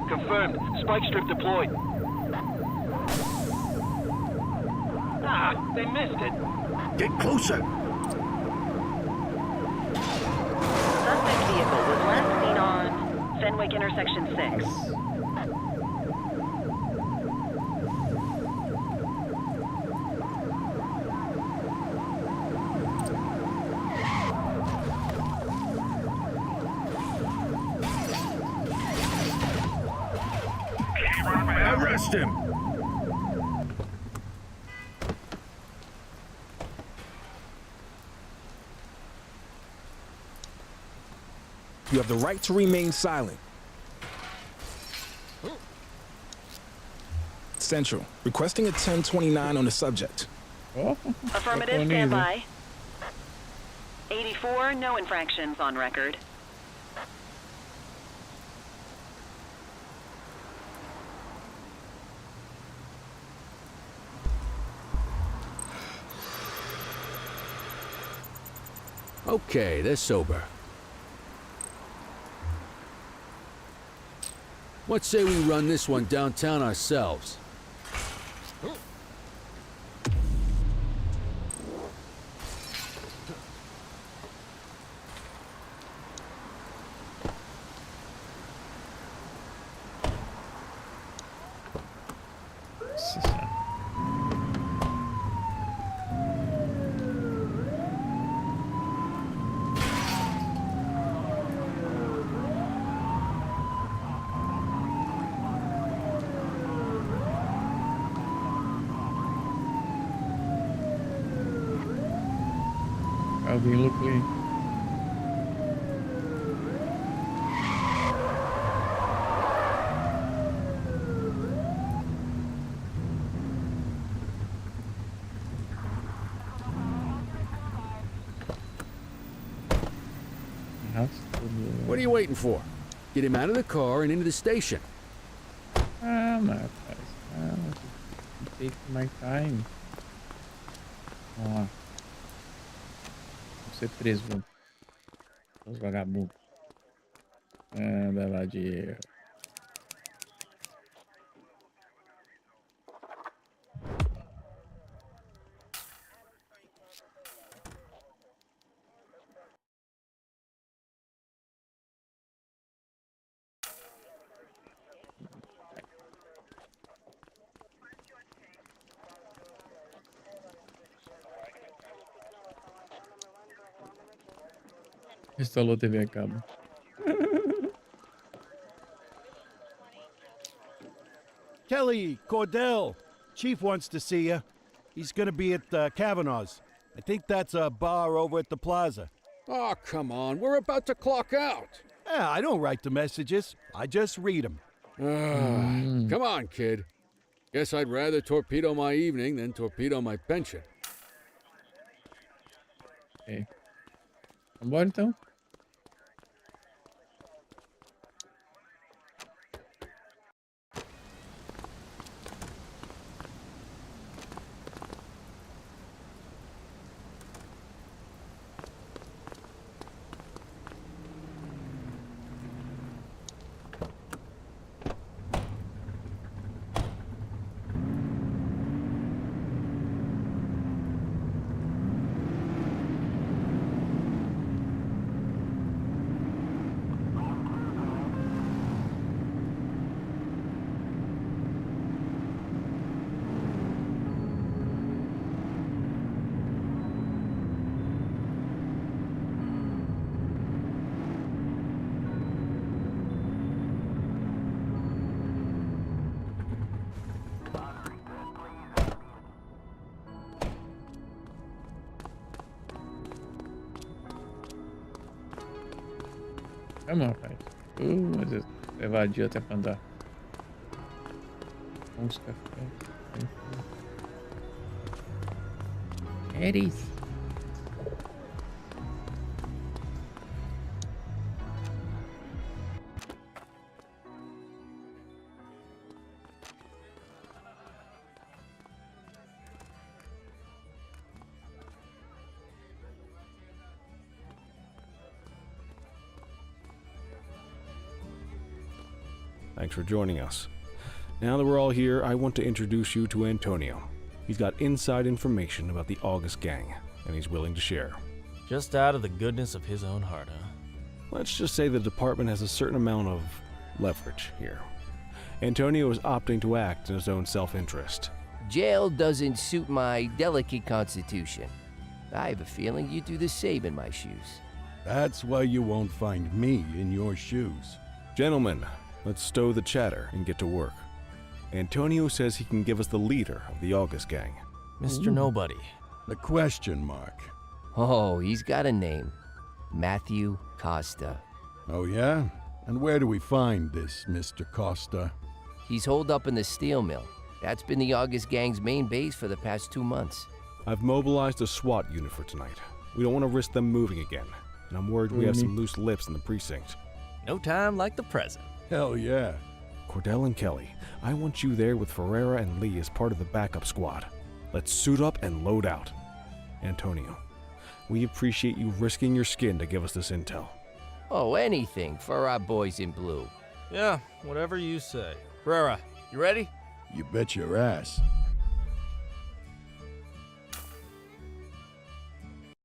Confirmed. Spike strip deployed. Ah, they missed it. Get closer. Suspect vehicle was last seen on Fenwick intersection 6. Arrest him! You have the right to remain silent. Central, requesting a 1029 on the subject. Affirmative, standby. 84, no infractions on record. Okay, they're sober. What say we run this one downtown ourselves? Alguém louco aí. What are you waiting for? Get him out of the car and into the station. Ah, rapaz. Take my time. Vamos lá. Vou ser preso, mano. Os vagabundos. Anda lá de... Instalou TV a cabo. Kelly, Cordell, Chief wants to see you. He's gonna be at Kavanaugh's. I think that's a bar over at the plaza. Oh, come on. We're about to clock out. Yeah, I don't write the messages. I just read them. Come on, kid. Guess I'd rather torpedo my evening than torpedo my pension. Okay. Vambora então. Calma, rapaz. Mas evadiu até pra andar. Uns cafés. Eres. Thanks for joining us. Now that we're all here, I want to introduce you to Antonio. He's got inside information about the August gang, and he's willing to share. Just out of the goodness of his own heart, huh? Let's just say the department has a certain amount of leverage here. Antonio is opting to act in his own self-interest. Jail doesn't suit my delicate constitution. I have a feeling you'd do the same in my shoes. That's why you won't find me in your shoes. Gentlemen, let's stow the chatter and get to work. Antonio says he can give us the leader of the August gang. Mr. Nobody. The question mark. Oh, he's got a name. Matthew Costa. Oh, yeah? And where do we find this Mr. Costa? He's holed up in the steel mill. That's been the August gang's main base for the past 2 months. I've mobilized a SWAT unit for tonight. We don't want to risk them moving again, and I'm worried we have some loose lips in the precinct. No time like the present. Hell yeah. Cordell and Kelly, I want you there with Ferreira and Lee as part of the backup squad. Let's suit up and load out. Antonio, we appreciate you risking your skin to give us this intel. Oh, anything for our boys in blue. Yeah, whatever you say. Ferreira, you ready? You bet your ass.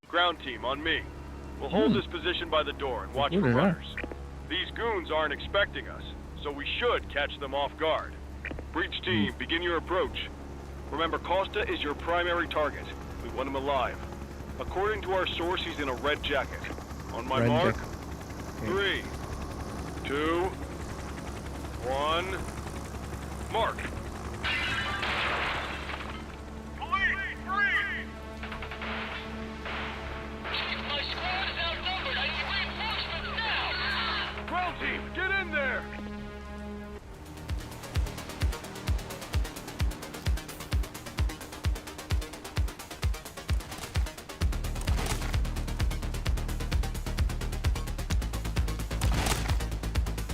Ground team, on me. We'll hold this position by the door and watch for runners. These goons aren't expecting us, so we should catch them off guard. Breach team, begin your approach. Remember, Costa is your primary target. We want him alive. According to our source, he's in a red jacket. On my mark, 3, 2, 1, mark. Ground team, get in there!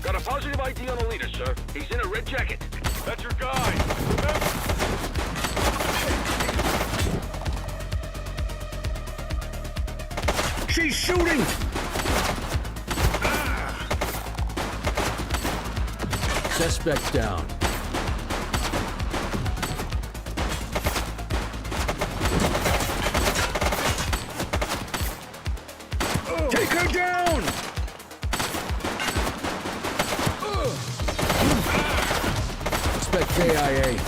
Got a positive ID on the leader, sir. He's in a red jacket. That's your guy. Remember? She's shooting! Suspect down. Take her down! Suspect KIA.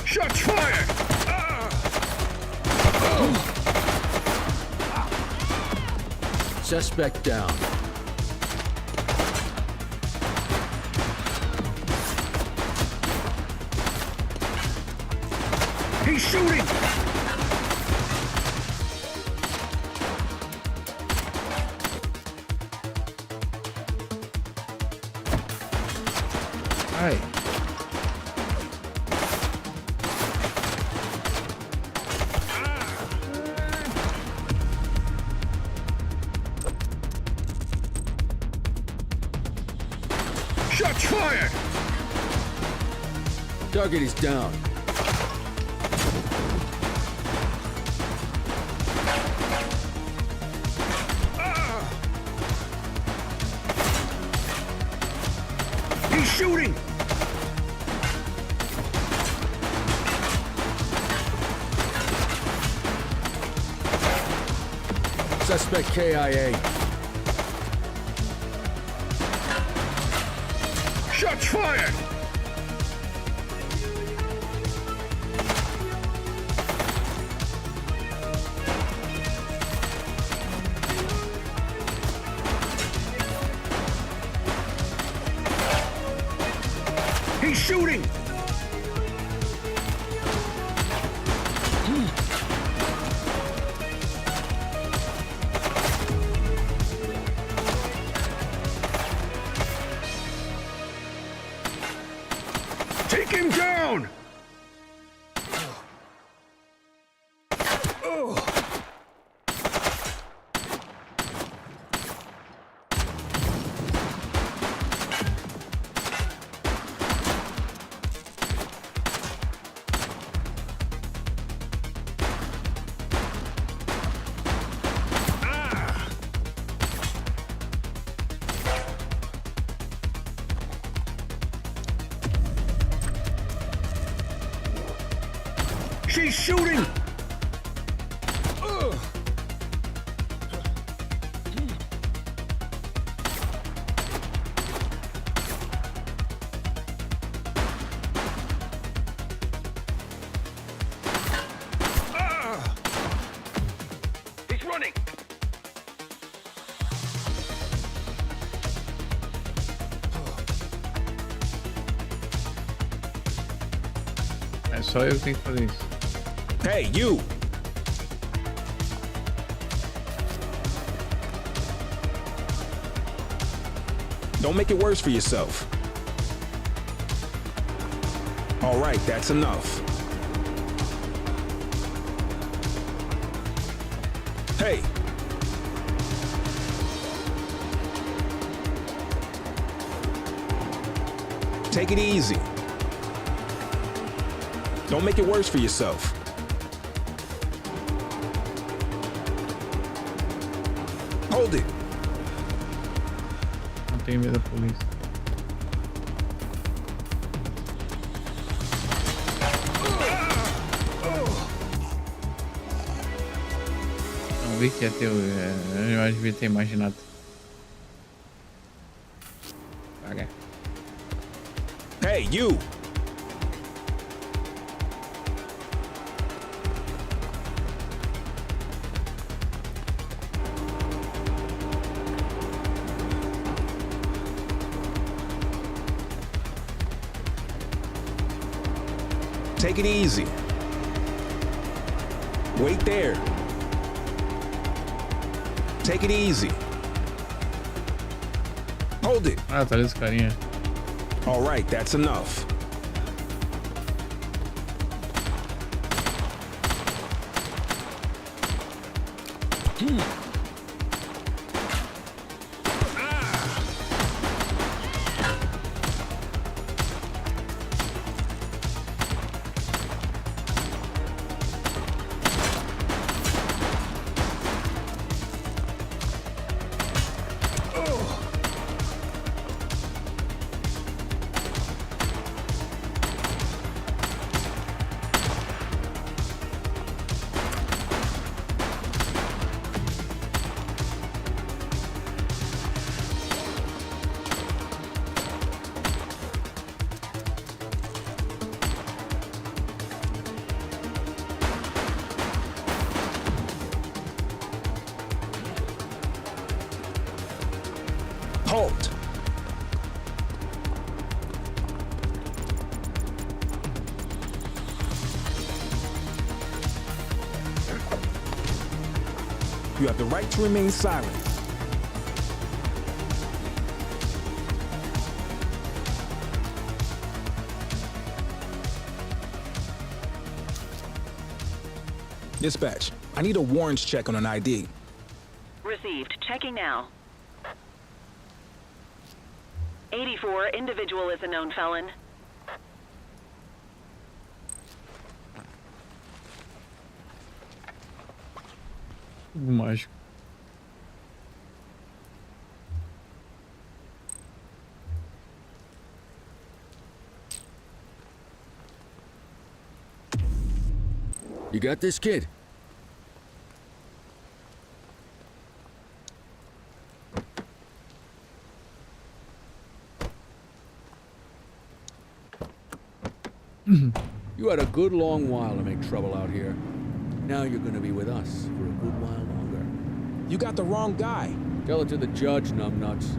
Shots fired! Suspect down. He's shooting! Ai. Shots fired! Target is down. He's shooting! Suspect KIA. Shots fired! He's shooting! She's shooting! He's running! É só eu que tenho que fazer isso. Hey, you! Don't make it worse for yourself. All right, that's enough. Hey! Take it easy. Don't make it worse for yourself. Hold it. Não tenho medo da polícia. Não vi que ia ter. Eu devia ter imaginado. Paga. Hey, you! Take it easy. Wait there. Take it easy. Hold it. Ah, tá ali esse carinha. All right, that's enough. Halt! You have the right to remain silent. Dispatch, I need a warrants check on an ID. Received. Checking now. 84, individual is a known felon. Mágico. You got this, kid? You had a good long while to make trouble out here. Now you're gonna be with us for a good while longer. You got the wrong guy. Tell it to the judge, numbnuts.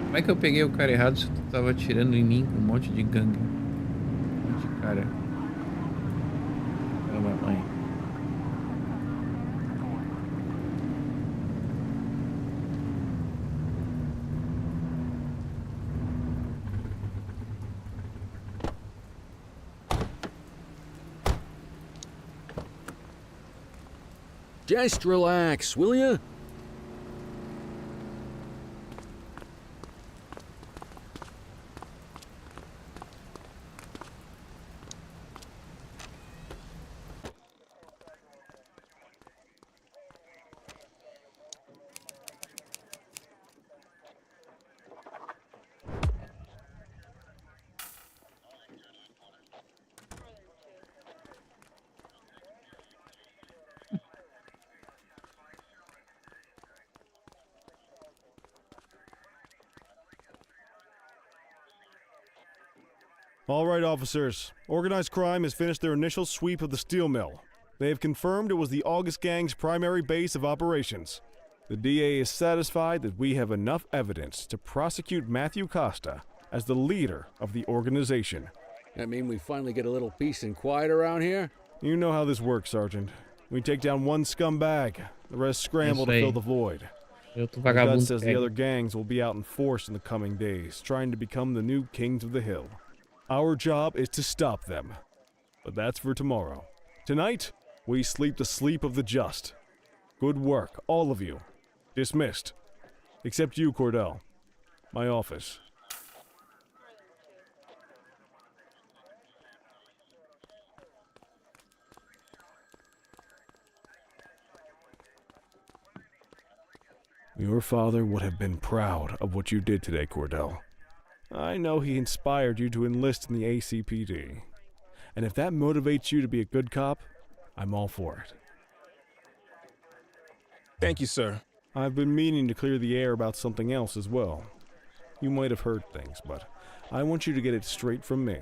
Como é que eu peguei o cara errado se tu tava atirando em mim com um monte de gangue? Um monte de cara. Pela mamãe. Just relax, will ya? All right, officers. Organized crime has finished their initial sweep of the steel mill. They have confirmed it was the August Gang's primary base of operations. The DA is satisfied that we have enough evidence to prosecute Matthew Costa as the leader of the organization. That mean we finally get a little peace and quiet around here? You know how this works, Sergeant. We take down one scumbag, the rest scramble to fill the void. My gut says the other gangs will be out in force in the coming days, trying to become the new kings of the hill. Our job is to stop them. But that's for tomorrow. Tonight, we sleep the sleep of the just. Good work, all of you. Dismissed. Except you, Cordell. My office. Your father would have been proud of what you did today, Cordell. I know he inspired you to enlist in the ACPD. And if that motivates you to be a good cop, I'm all for it. Thank you, sir. I've been meaning to clear the air about something else as well. You might have heard things, but I want you to get it straight from me.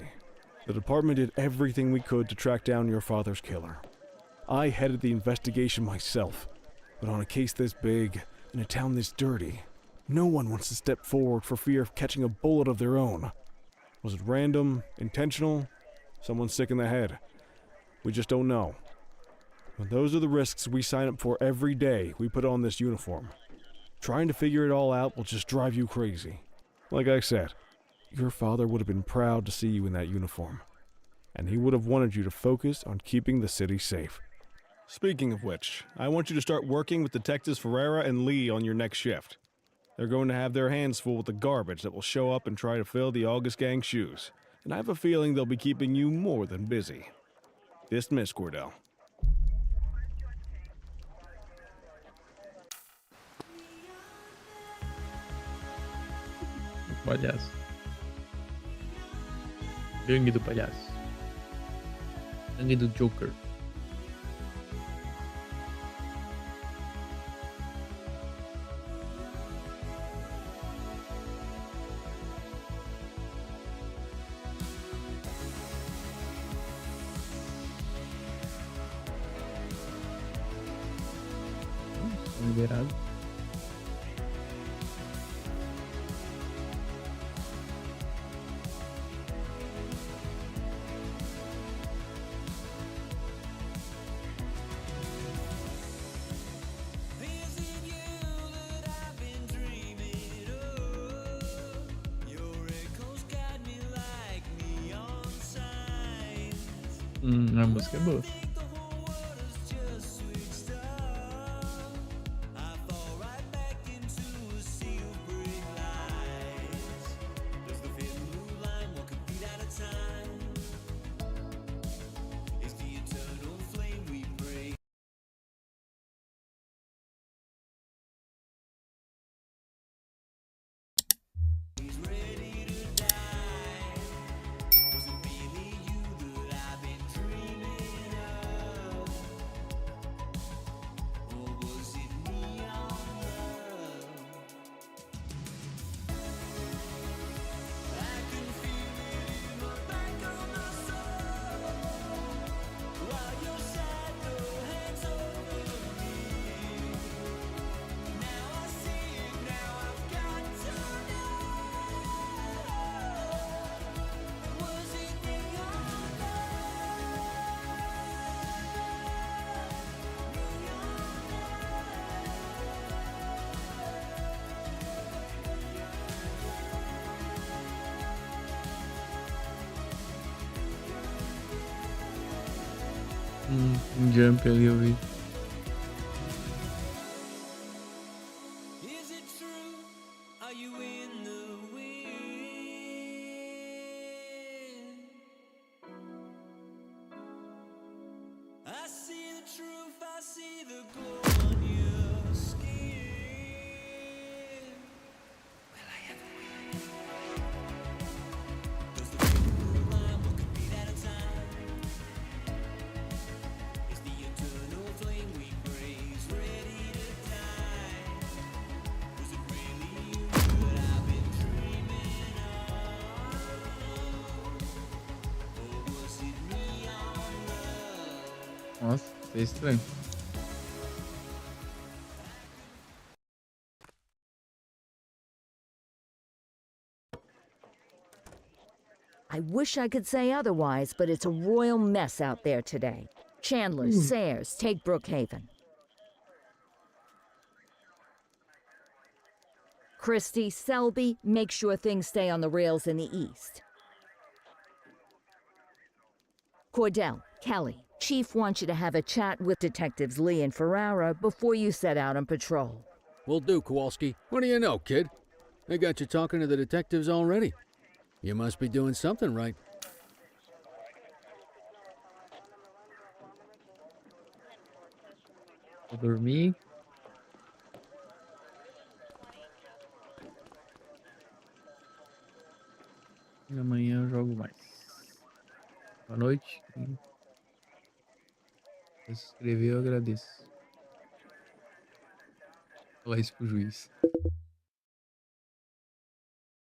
The department did everything we could to track down your father's killer. I headed the investigation myself, but on a case this big, in a town this dirty, no one wants to step forward for fear of catching a bullet of their own. Was it random, intentional, someone sick in the head? We just don't know. But those are the risks we sign up for every day we put on this uniform. Trying to figure it all out will just drive you crazy. Like I said, your father would have been proud to see you in that uniform. And he would have wanted you to focus on keeping the city safe. Speaking of which, I want you to start working with Detectives Ferreira and Lee on your next shift. They're going to have their hands full with the garbage that will show up and try to fill the August Gang's shoes. And I have a feeling they'll be keeping you more than busy. Dismiss, Cordell. Palhaço. Gangue do palhaço. Gangue do Joker. Liberado. A música é boa. Jump ali eu vi. Nossa, é estranho. I wish I could say otherwise, but it's a royal mess out there today. Chandler, Sayers, take Brookhaven. Christie, Selby, make sure things stay on the rails in the east. Cordell, Kelly, Chief wants you to have a chat with Detectives Lee and Ferrara before you set out on patrol. Will do, Kowalski. What do you know, kid? They got you talking to the detectives already. You must be doing something right. Vou dormir. E amanhã eu jogo mais. Boa noite. Se inscrever, eu agradeço. Vou falar isso pro juiz.